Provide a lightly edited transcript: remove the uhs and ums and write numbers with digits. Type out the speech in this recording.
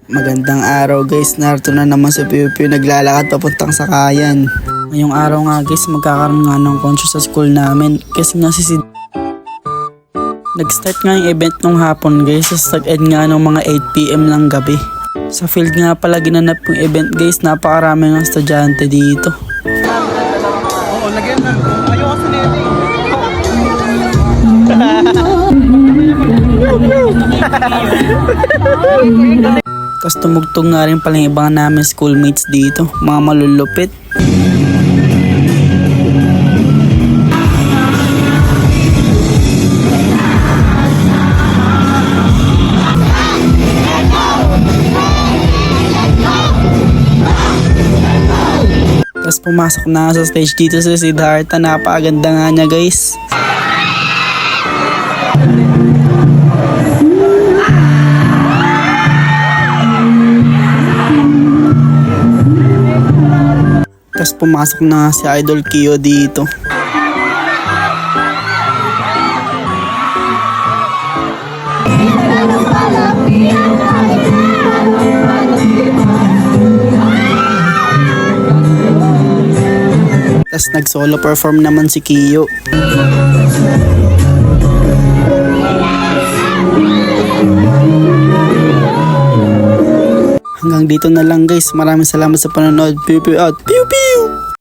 Magandang araw guys, narito na naman si Piu Piu naglalakad papuntang Sakayan. Ngayong araw nga guys, magkakaroon nga ng concert sa school namin kasi nga si nag-start nga yung event nung hapon guys, sa tag-end nga ng mga 8 PM ng gabi. Sa field nga pala ginanap yung event guys, napakarami ng estudyante dito. Oo, lagyan na. Ayaw kasi nito Tapos tumugtog nga rin pala yung ibang namin schoolmates dito, mga malulupit. Tapos pumasok na sa stage dito si Siddhartha, napakaganda nga niya guys. Tapos pumasok na nga si Idol Kio dito. Tapos nag-solo perform naman si Kio. Hanggang dito na lang guys. Maraming salamat sa panonood. Piu Piu out. Piu Piu!